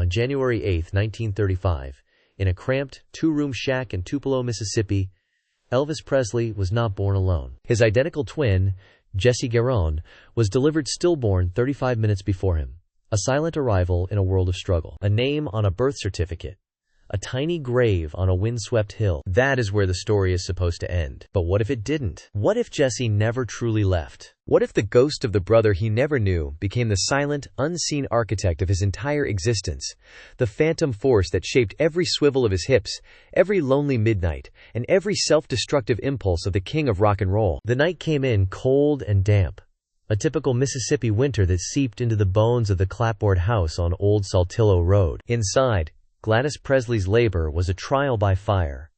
On January 8, 1935, in a cramped, two-room shack in Tupelo, Mississippi, Elvis Presley was not born alone. His identical twin, Jesse Garon, was delivered stillborn 35 minutes before him. A silent arrival in a world of struggle. A name on a birth certificate. A tiny grave on a windswept hill. That is where the story is supposed to end. But what if it didn't? What if Jesse never truly left? What if the ghost of the brother he never knew became the silent, unseen architect of his entire existence? The phantom force that shaped every swivel of his hips, every lonely midnight, and every self-destructive impulse of the king of rock and roll. The night came in cold and damp. A typical Mississippi winter that seeped into the bones of the clapboard house on Old Saltillo Road. Inside, Gladys Presley's labor was a trial by fire,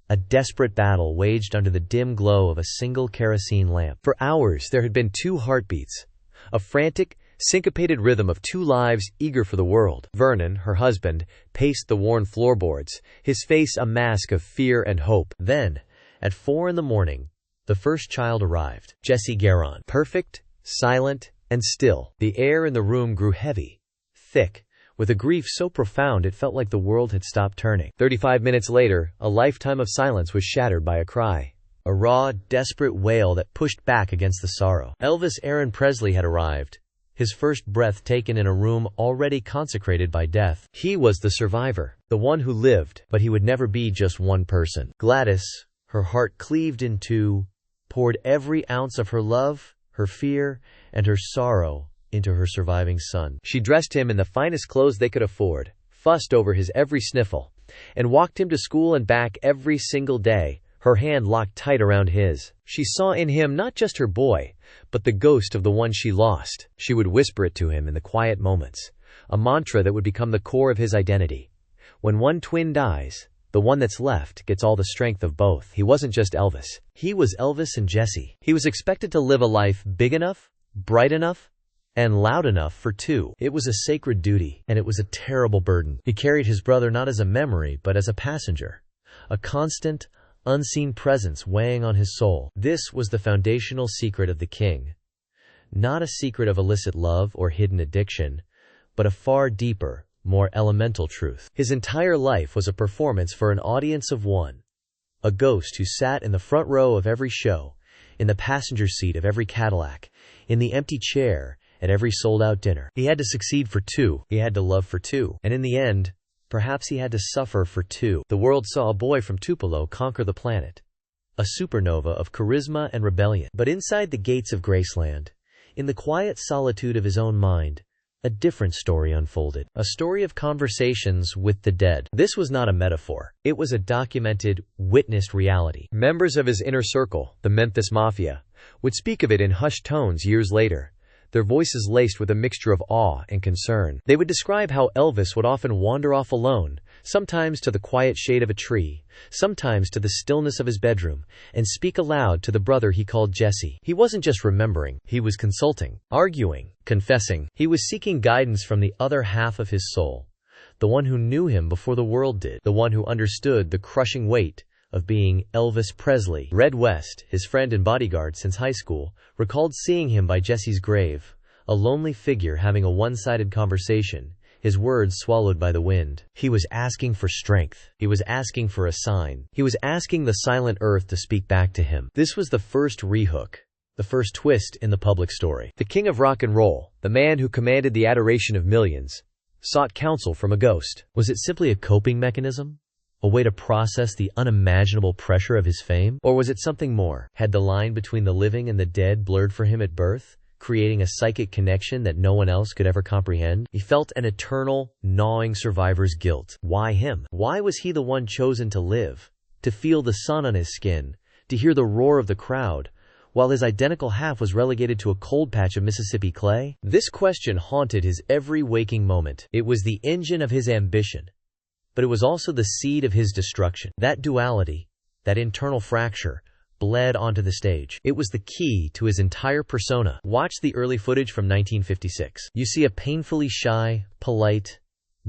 a desperate battle waged under the dim glow of a single kerosene lamp. For hours there had been two heartbeats, a frantic, syncopated rhythm of two lives eager for the world. Vernon, her husband, paced the worn floorboards, his face a mask of fear and hope. Then, at 4 a.m, the first child arrived, Jesse Garon. Perfect, silent, and still. The air in the room grew heavy, thick, with a grief so profound it felt like the world had stopped turning. 35 minutes later, a lifetime of silence was shattered by a cry. A raw, desperate wail that pushed back against the sorrow. Elvis Aaron Presley had arrived, his first breath taken in a room already consecrated by death. He was the survivor, the one who lived, but he would never be just one person. Gladys, her heart cleaved in two, poured every ounce of her love, her fear, and her sorrow into her surviving son. She dressed him in the finest clothes they could afford, fussed over his every sniffle, and walked him to school and back every single day, her hand locked tight around his. She saw in him not just her boy, but the ghost of the one she lost. She would whisper it to him in the quiet moments, a mantra that would become the core of his identity. When one twin dies, the one that's left gets all the strength of both. He wasn't just Elvis. He was Elvis and Jesse. He was expected to live a life big enough, bright enough, and loud enough for two. It was a sacred duty, and it was a terrible burden. He carried his brother not as a memory, but as a passenger, a constant, unseen presence weighing on his soul. This was the foundational secret of the king. Not a secret of illicit love or hidden addiction, but a far deeper, more elemental truth. His entire life was a performance for an audience of one, a ghost who sat in the front row of every show, in the passenger seat of every Cadillac, in the empty chair at every sold-out dinner. He had to succeed for two. He had to love for two. And in the end, perhaps he had to suffer for two. The world saw a boy from Tupelo conquer the planet, a supernova of charisma and rebellion. But inside the gates of Graceland, in the quiet solitude of his own mind, a different story unfolded. A story of conversations with the dead. This was not a metaphor. It was a documented, witnessed reality. Members of his inner circle, the Memphis Mafia, would speak of it in hushed tones years later, their voices laced with a mixture of awe and concern. They would describe how Elvis would often wander off alone, sometimes to the quiet shade of a tree, sometimes to the stillness of his bedroom, and speak aloud to the brother he called Jesse. He wasn't just remembering, he was consulting, arguing, confessing. He was seeking guidance from the other half of his soul, the one who knew him before the world did, the one who understood the crushing weight of being Elvis Presley. Red West, his friend and bodyguard since high school, recalled seeing him by Jesse's grave, a lonely figure having a one-sided conversation, his words swallowed by the wind. He was asking for strength. He was asking for a sign. He was asking the silent earth to speak back to him. This was the first rehook, the first twist in the public story. The king of rock and roll, the man who commanded the adoration of millions, sought counsel from a ghost. Was it simply a coping mechanism? A way to process the unimaginable pressure of his fame? Or was it something more? Had the line between the living and the dead blurred for him at birth, creating a psychic connection that no one else could ever comprehend? He felt an eternal, gnawing survivor's guilt. Why him? Why was he the one chosen to live, to feel the sun on his skin, to hear the roar of the crowd, while his identical half was relegated to a cold patch of Mississippi clay? This question haunted his every waking moment. It was the engine of his ambition, but it was also the seed of his destruction. That duality, that internal fracture, bled onto the stage. It was the key to his entire persona. Watch the early footage from 1956. You see a painfully shy, polite,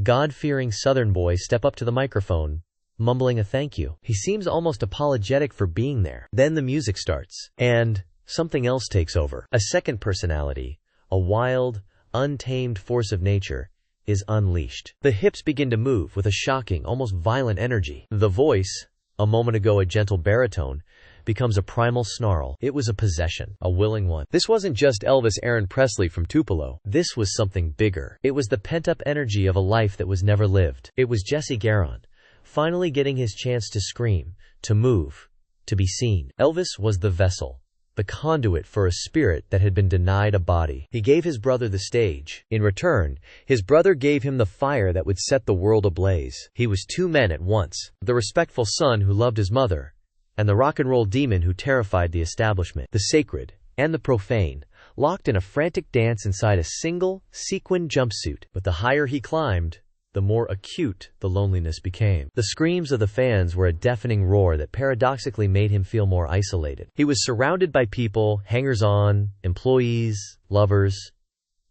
God-fearing Southern boy step up to the microphone, mumbling a thank you. He seems almost apologetic for being there. Then the music starts, and something else takes over. A second personality, a wild, untamed force of nature, is unleashed. The hips begin to move with a shocking, almost violent energy. The voice, a moment ago a gentle baritone, becomes a primal snarl. It was a possession, a willing one. This wasn't just Elvis Aaron Presley from Tupelo. This was something bigger. It was the pent-up energy of a life that was never lived. It was Jesse Garon, finally getting his chance to scream, to move, to be seen. Elvis was the vessel, the conduit for a spirit that had been denied a body. He gave his brother the stage. In return, his brother gave him the fire that would set the world ablaze. He was two men at once, the respectful son who loved his mother, and the rock and roll demon who terrified the establishment. The sacred and the profane, locked in a frantic dance inside a single, sequined jumpsuit. But the higher he climbed, the more acute the loneliness became. The screams of the fans were a deafening roar that paradoxically made him feel more isolated. He was surrounded by people, hangers-on, employees, lovers,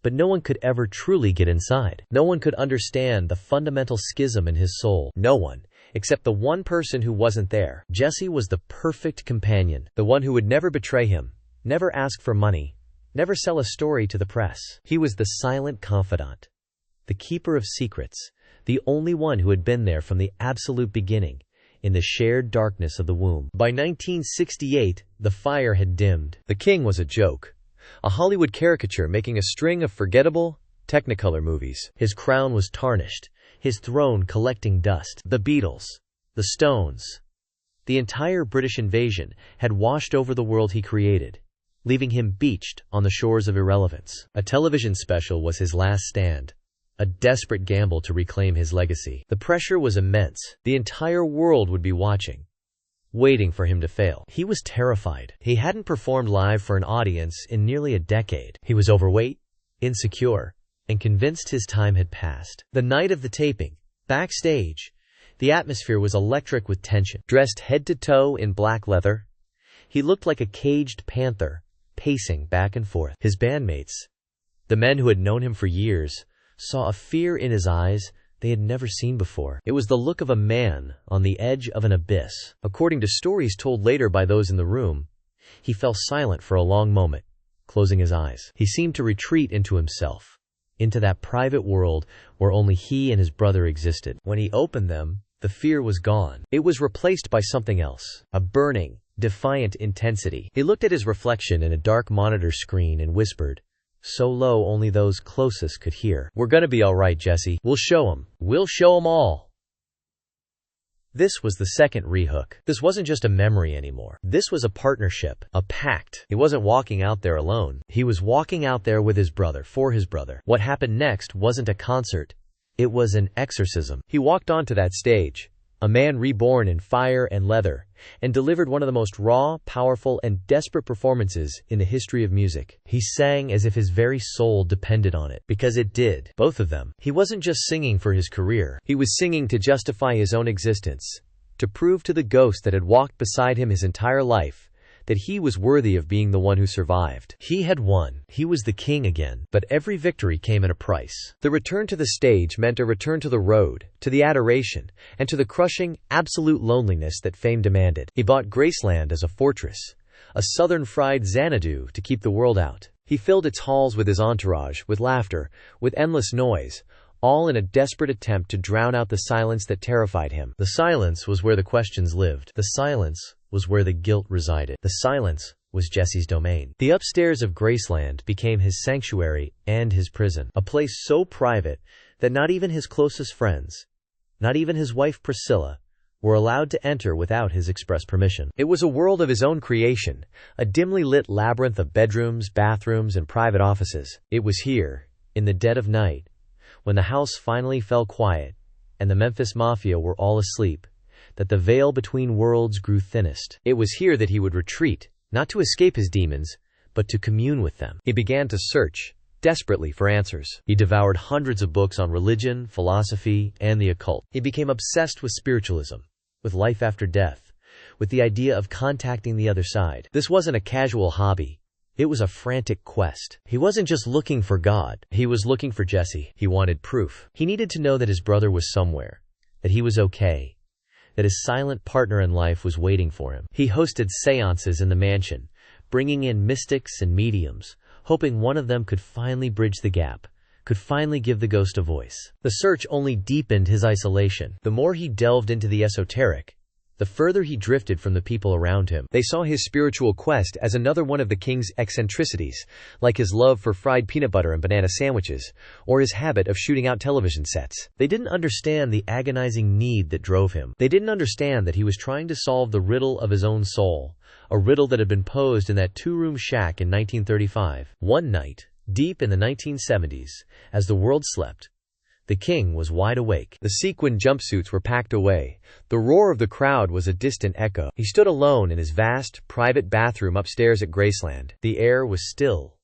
but no one could ever truly get inside. No one could understand the fundamental schism in his soul. No one, except the one person who wasn't there. Jesse was the perfect companion, the one who would never betray him, never ask for money, never sell a story to the press. He was the silent confidant, the keeper of secrets, the only one who had been there from the absolute beginning, in the shared darkness of the womb. By 1968, the fire had dimmed. The king was a joke, a Hollywood caricature making a string of forgettable, Technicolor movies. His crown was tarnished, his throne collecting dust. The Beatles, the Stones, the entire British invasion had washed over the world he created, leaving him beached on the shores of irrelevance. A television special was his last stand, a desperate gamble to reclaim his legacy. The pressure was immense. The entire world would be watching, waiting for him to fail. He was terrified. He hadn't performed live for an audience in nearly a decade. He was overweight, insecure, and convinced his time had passed. The night of the taping, backstage, the atmosphere was electric with tension. Dressed head to toe in black leather, he looked like a caged panther, pacing back and forth. His bandmates, the men who had known him for years, saw a fear in his eyes they had never seen before. It was the look of a man on the edge of an abyss. According to stories told later by those in the room, he fell silent for a long moment, closing his eyes. He seemed to retreat into himself, into that private world where only he and his brother existed. When he opened them, the fear was gone. It was replaced by something else, a burning, defiant intensity. He looked at his reflection in a dark monitor screen and whispered, so low only those closest could hear, "We're gonna be all right, Jesse. We'll show 'em. We'll show 'em all." This was the second rehook. This wasn't just a memory anymore. This was a partnership, a pact. He wasn't walking out there alone. He was walking out there with his brother, for his brother. What happened next wasn't a concert. It was an exorcism. He walked onto that stage, a man reborn in fire and leather, and delivered one of the most raw, powerful, and desperate performances in the history of music. He sang as if his very soul depended on it, because it did. Both of them. He wasn't just singing for his career. He was singing to justify his own existence, to prove to the ghost that had walked beside him his entire life that he was worthy of being the one who survived. He had won. He was the king again. But every victory came at a price. The return to the stage meant a return to the road, to the adoration, and to the crushing, absolute loneliness that fame demanded. He bought Graceland as a fortress, a southern fried Xanadu to keep the world out. He filled its halls with his entourage, with laughter, with endless noise, all in a desperate attempt to drown out the silence that terrified him. The silence was where the questions lived. The silence was where the guilt resided. The silence was Jesse's domain. The upstairs of Graceland became his sanctuary and his prison, a place so private that not even his closest friends, not even his wife Priscilla, were allowed to enter without his express permission. It was a world of his own creation, a dimly lit labyrinth of bedrooms, bathrooms, and private offices. It was here, in the dead of night, when the house finally fell quiet and the Memphis Mafia were all asleep, that the veil between worlds grew thinnest. It was here that he would retreat, not to escape his demons, but to commune with them. He began to search, desperately, for answers. He devoured hundreds of books on religion, philosophy, and the occult. He became obsessed with spiritualism, with life after death, with the idea of contacting the other side. This wasn't a casual hobby. It was a frantic quest. He wasn't just looking for God. He was looking for Jesse. He wanted proof. He needed to know that his brother was somewhere, that he was okay, that his silent partner in life was waiting for him. He hosted seances in the mansion, bringing in mystics and mediums, hoping one of them could finally bridge the gap, could finally give the ghost a voice. The search only deepened his isolation. The more he delved into the esoteric, the further he drifted from the people around him. They saw his spiritual quest as another one of the king's eccentricities, like his love for fried peanut butter and banana sandwiches, or his habit of shooting out television sets. They didn't understand the agonizing need that drove him. They didn't understand that he was trying to solve the riddle of his own soul, a riddle that had been posed in that two-room shack in 1935. One night, deep in the 1970s, as the world slept, the king was wide awake. The sequin jumpsuits were packed away. The roar of the crowd was a distant echo. He stood alone in his vast, private bathroom upstairs at Graceland. The air was still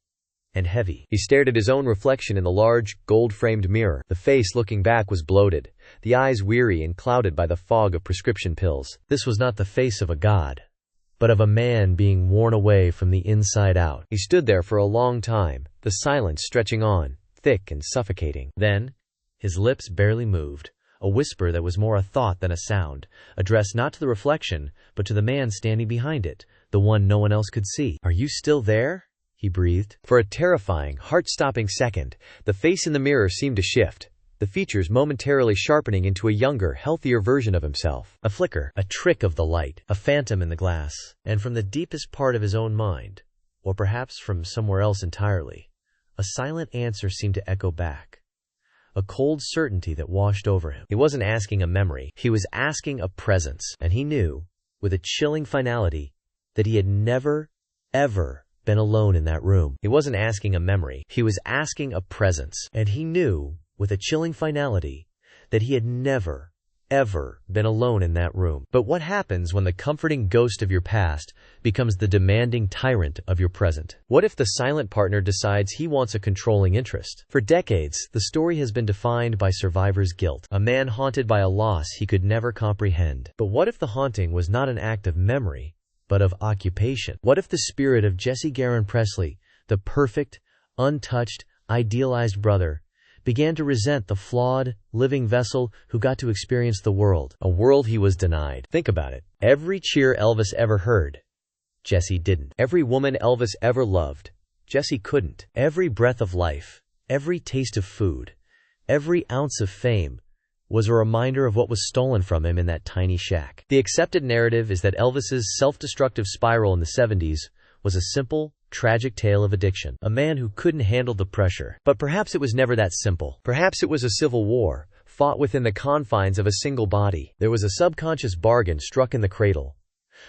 and heavy. He stared at his own reflection in the large, gold-framed mirror. The face looking back was bloated, the eyes weary and clouded by the fog of prescription pills. This was not the face of a god, but of a man being worn away from the inside out. He stood there for a long time, the silence stretching on, thick and suffocating. Then, his lips barely moved, a whisper that was more a thought than a sound, addressed not to the reflection, but to the man standing behind it, the one no one else could see. "Are you still there?" he breathed. For a terrifying, heart-stopping second, the face in the mirror seemed to shift, the features momentarily sharpening into a younger, healthier version of himself. A flicker, a trick of the light, a phantom in the glass, and from the deepest part of his own mind, or perhaps from somewhere else entirely, a silent answer seemed to echo back. A cold certainty that washed over him. He wasn't asking a memory. He was asking a presence. And he knew, with a chilling finality, that he had never, ever been alone in that room. He wasn't asking a memory. He was asking a presence. And he knew, with a chilling finality, that he had never, ever been alone in that room. But what happens when the comforting ghost of your past becomes the demanding tyrant of your present? What if the silent partner decides he wants a controlling interest? For decades, the story has been defined by survivor's guilt, a man haunted by a loss he could never comprehend. But what if the haunting was not an act of memory, but of occupation? What if the spirit of Jesse Garon Presley, the perfect, untouched, idealized brother, began to resent the flawed, living vessel who got to experience the world, a world he was denied? Think about it. Every cheer Elvis ever heard, Jesse didn't. Every woman Elvis ever loved, Jesse couldn't. Every breath of life, every taste of food, every ounce of fame was a reminder of what was stolen from him in that tiny shack. The accepted narrative is that Elvis's self-destructive spiral in the 70s was a simple, tragic tale of addiction. A man who couldn't handle the pressure. But perhaps it was never that simple. Perhaps it was a civil war, fought within the confines of a single body. There was a subconscious bargain struck in the cradle,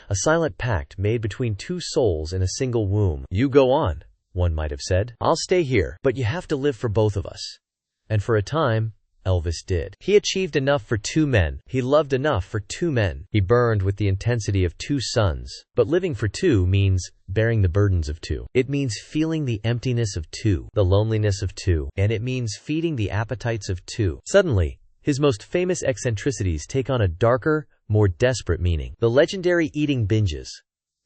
a silent pact made between two souls in a single womb. "You go on," one might have said. "I'll stay here, but you have to live for both of us." And for a time, Elvis did. He achieved enough for two men. He loved enough for two men. He burned with the intensity of two suns. But living for two means bearing the burdens of two. It means feeling the emptiness of two, the loneliness of two, and it means feeding the appetites of two. Suddenly, his most famous eccentricities take on a darker, more desperate meaning. The legendary eating binges,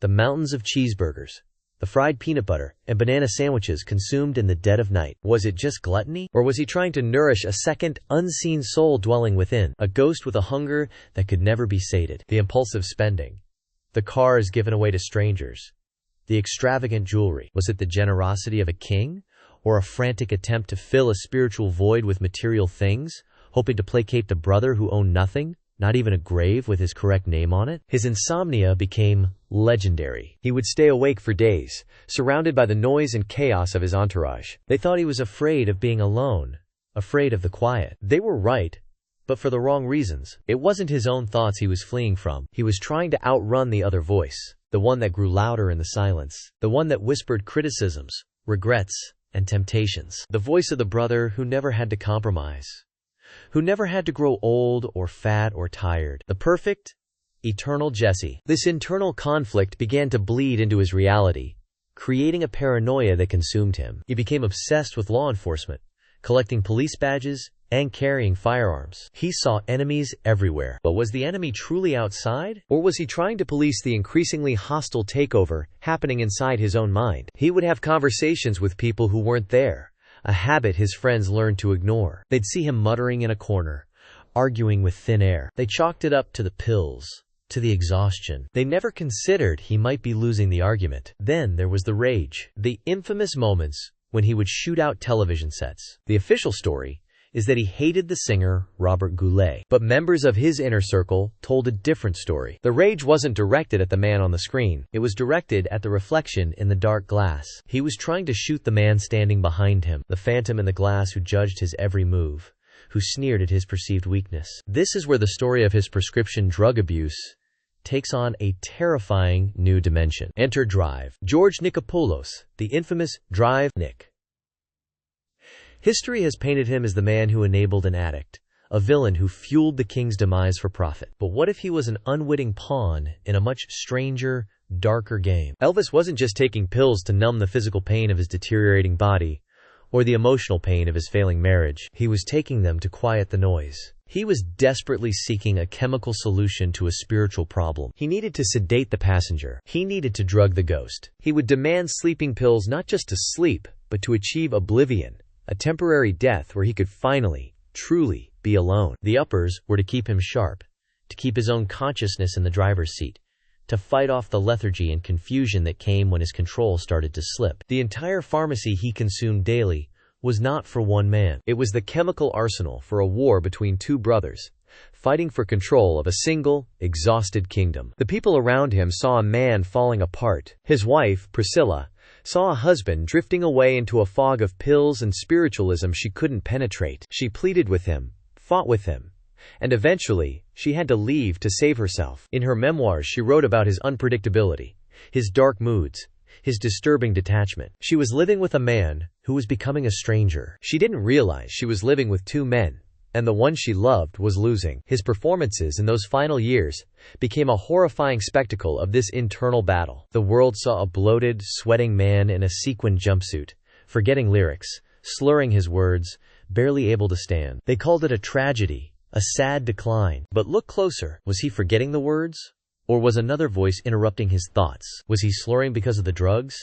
the mountains of cheeseburgers, the fried peanut butter and banana sandwiches consumed in the dead of night. Was it just gluttony? Or was he trying to nourish a second, unseen soul dwelling within, a ghost with a hunger that could never be sated? The impulsive spending, the cars given away to strangers, the extravagant jewelry. Was it the generosity of a king, or a frantic attempt to fill a spiritual void with material things, hoping to placate the brother who owned nothing? Not even a grave with his correct name on it? His insomnia became legendary. He would stay awake for days, surrounded by the noise and chaos of his entourage. They thought he was afraid of being alone, afraid of the quiet. They were right, but for the wrong reasons. It wasn't his own thoughts he was fleeing from. He was trying to outrun the other voice, the one that grew louder in the silence, the one that whispered criticisms, regrets, and temptations. The voice of the brother who never had to compromise, who never had to grow old or fat or tired. The perfect, eternal Jesse. This internal conflict began to bleed into his reality, creating a paranoia that consumed him. He became obsessed with law enforcement, collecting police badges and carrying firearms. He saw enemies everywhere. But was the enemy truly outside? Or was he trying to police the increasingly hostile takeover happening inside his own mind? He would have conversations with people who weren't there, a habit his friends learned to ignore. They'd see him muttering in a corner, arguing with thin air. They chalked it up to the pills, to the exhaustion. They never considered he might be losing the argument. Then there was the rage, the infamous moments when he would shoot out television sets. The official story is that he hated the singer Robert Goulet, but members of his inner circle told a different story. The rage wasn't directed at the man on the screen, it was directed at the reflection in the dark glass. He was trying to shoot the man standing behind him, the phantom in the glass who judged his every move, who sneered at his perceived weakness. This is where the story of his prescription drug abuse takes on a terrifying new dimension. Enter Drive. George Nikolopoulos, the infamous Drive Nick. History has painted him as the man who enabled an addict, a villain who fueled the king's demise for profit. But what if he was an unwitting pawn in a much stranger, darker game? Elvis wasn't just taking pills to numb the physical pain of his deteriorating body or the emotional pain of his failing marriage. He was taking them to quiet the noise. He was desperately seeking a chemical solution to a spiritual problem. He needed to sedate the passenger. He needed to drug the ghost. He would demand sleeping pills not just to sleep, but to achieve oblivion. A temporary death where he could finally, truly be alone. The uppers were to keep him sharp, to keep his own consciousness in the driver's seat, to fight off the lethargy and confusion that came when his control started to slip. The entire pharmacy he consumed daily was not for one man. It was the chemical arsenal for a war between two brothers, fighting for control of a single, exhausted kingdom. The people around him saw a man falling apart. His wife, Priscilla, saw a husband drifting away into a fog of pills and spiritualism she couldn't penetrate. She pleaded with him, fought with him, and eventually, she had to leave to save herself. In her memoirs, she wrote about his unpredictability, his dark moods, his disturbing detachment. She was living with a man who was becoming a stranger. She didn't realize she was living with two men, and the one she loved was losing. His performances in those final years became a horrifying spectacle of this internal battle. The world saw a bloated, sweating man in a sequined jumpsuit, forgetting lyrics, slurring his words, barely able to stand. They called it a tragedy, a sad decline. But look closer. Was he forgetting the words? Or was another voice interrupting his thoughts? Was he slurring because of the drugs?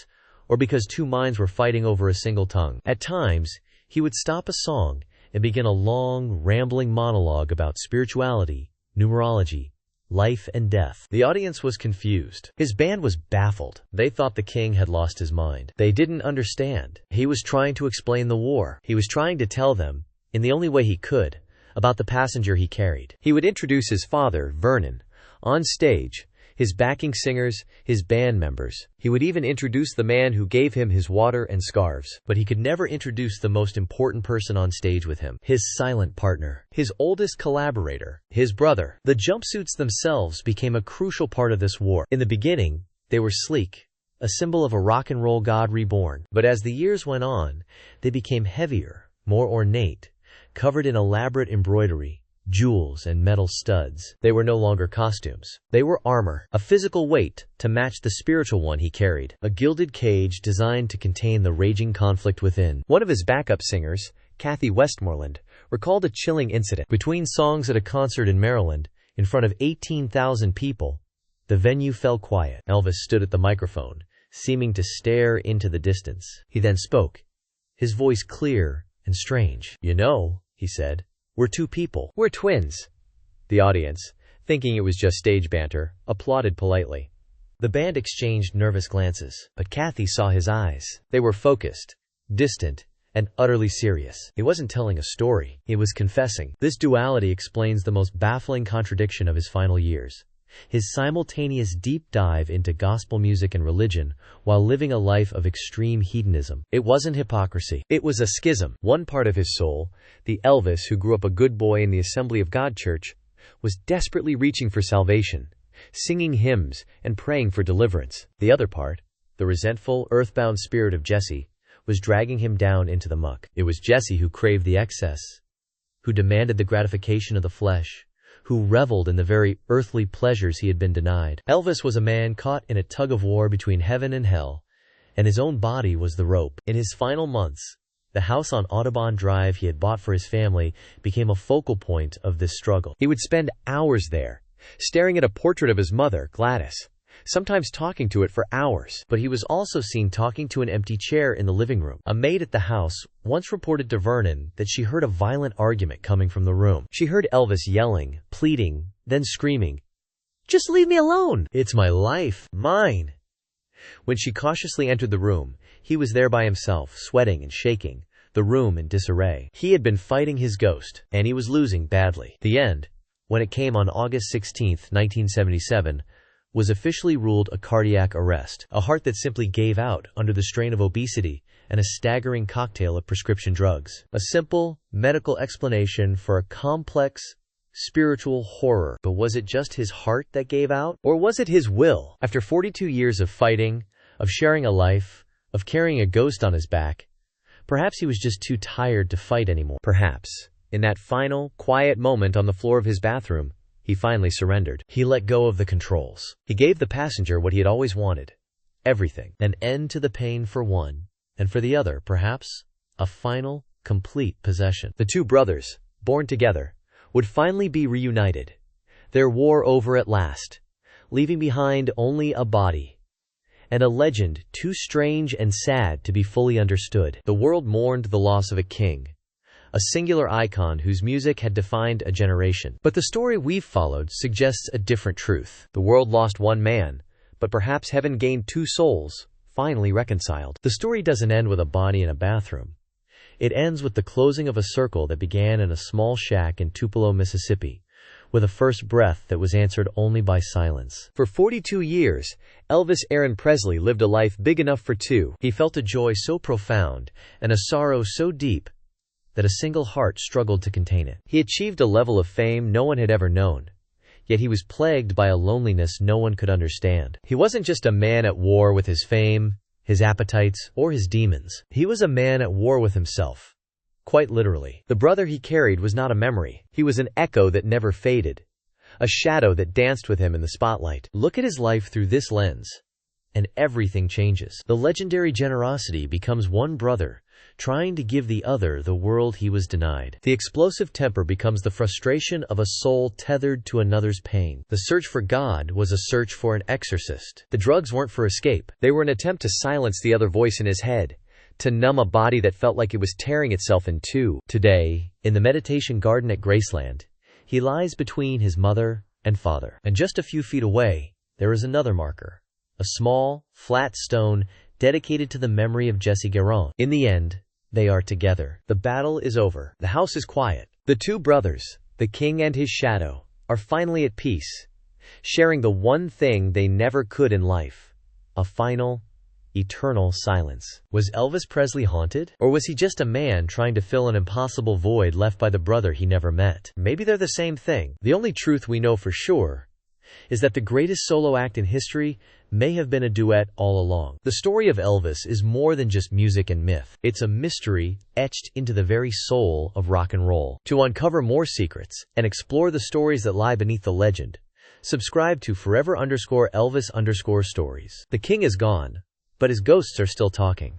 Or because two minds were fighting over a single tongue? At times, he would stop a song and begin a long, rambling monologue about spirituality, numerology, life and death. The audience was confused. His band was baffled. They thought the king had lost his mind. They didn't understand. He was trying to explain the war. He was trying to tell them, in the only way he could, about the passenger he carried. He would introduce his father, Vernon, on stage, his backing singers, his band members. He would even introduce the man who gave him his water and scarves. But he could never introduce the most important person on stage with him, his silent partner, his oldest collaborator, his brother. The jumpsuits themselves became a crucial part of this war. In the beginning, they were sleek, a symbol of a rock and roll god reborn. But as the years went on, they became heavier, more ornate, covered in elaborate embroidery, jewels, and metal studs. They were no longer costumes. They were armor, a physical weight to match the spiritual one he carried, a gilded cage designed to contain the raging conflict within. One of his backup singers, Kathy Westmoreland, recalled a chilling incident. Between songs at a concert in Maryland, in front of 18,000 people, the venue fell quiet. Elvis stood at the microphone, seeming to stare into the distance. He then spoke, his voice clear and strange. "You know," he said, "we're two people. We're twins." The audience, thinking it was just stage banter, applauded politely. The band exchanged nervous glances, but Kathy saw his eyes. They were focused, distant, and utterly serious. He wasn't telling a story. He was confessing. This duality explains the most baffling contradiction of his final years. His simultaneous deep dive into gospel music and religion while living a life of extreme hedonism. It wasn't hypocrisy. It was a schism. One part of his soul, the Elvis who grew up a good boy in the Assembly of God church, was desperately reaching for salvation, singing hymns and praying for deliverance. The other part, the resentful, earthbound spirit of Jesse, was dragging him down into the muck. It was Jesse who craved the excess, who demanded the gratification of the flesh, who reveled in the very earthly pleasures he had been denied. Elvis was a man caught in a tug-of-war between heaven and hell, and his own body was the rope. In his final months, the house on Audubon Drive he had bought for his family became a focal point of this struggle. He would spend hours there, staring at a portrait of his mother, Gladys, sometimes talking to it for hours. But he was also seen talking to an empty chair in the living room. A maid at the house once reported to Vernon that she heard a violent argument coming from the room. She heard Elvis yelling, pleading, then screaming, "Just leave me alone! It's my life, mine!" When she cautiously entered the room, He was there by himself, sweating and shaking, the room in disarray. He had been fighting his ghost, and he was losing badly. The end, when it came on August 16, 1977, was officially ruled a cardiac arrest, a heart that simply gave out under the strain of obesity and a staggering cocktail of prescription drugs. A simple, medical explanation for a complex, spiritual horror. But was it just his heart that gave out? Or was it his will? After 42 years of fighting, of sharing a life, of carrying a ghost on his back, perhaps he was just too tired to fight anymore. Perhaps, in that final, quiet moment on the floor of his bathroom, he finally surrendered. He let go of the controls. He gave the passenger what he had always wanted. Everything. An end to the pain for one, and for the other, perhaps, a final, complete possession. The two brothers, born together, would finally be reunited. Their war over at last, leaving behind only a body, and a legend too strange and sad to be fully understood. The world mourned the loss of a king, a singular icon whose music had defined a generation. But the story we've followed suggests a different truth. The world lost one man, but perhaps heaven gained two souls, finally reconciled. The story doesn't end with a body in a bathroom. It ends with the closing of a circle that began in a small shack in Tupelo, Mississippi, with a first breath that was answered only by silence. For 42 years, Elvis Aaron Presley lived a life big enough for two. He felt a joy so profound and a sorrow so deep that a single heart struggled to contain it. He achieved a level of fame no one had ever known, yet he was plagued by a loneliness no one could understand. He wasn't just a man at war with his fame, his appetites, or his demons. He was a man at war with himself. Quite literally. The brother he carried was not a memory. He was an echo that never faded, a shadow that danced with him in the spotlight. Look at his life through this lens, and everything changes. The legendary generosity becomes one brother trying to give the other the world he was denied. The explosive temper becomes the frustration of a soul tethered to another's pain. The search for God was a search for an exorcist. The drugs weren't for escape. They were an attempt to silence the other voice in his head, to numb a body that felt like it was tearing itself in two. Today, in the meditation garden at Graceland, he lies between his mother and father. And just a few feet away, there is another marker, a small, flat stone dedicated to the memory of Jesse Garon. In the end, they are together. The battle is over. The house is quiet. The two brothers, the king and his shadow, are finally at peace, sharing the one thing they never could in life, a final, eternal silence. Was Elvis Presley haunted? Or was he just a man trying to fill an impossible void left by the brother he never met? Maybe they're the same thing. The only truth we know for sure is that the greatest solo act in history may have been a duet all along. The story of Elvis is more than just music and myth. It's a mystery etched into the very soul of rock and roll. To uncover more secrets and explore the stories that lie beneath the legend, subscribe to forever_Elvis_stories. The king is gone, but his ghosts are still talking.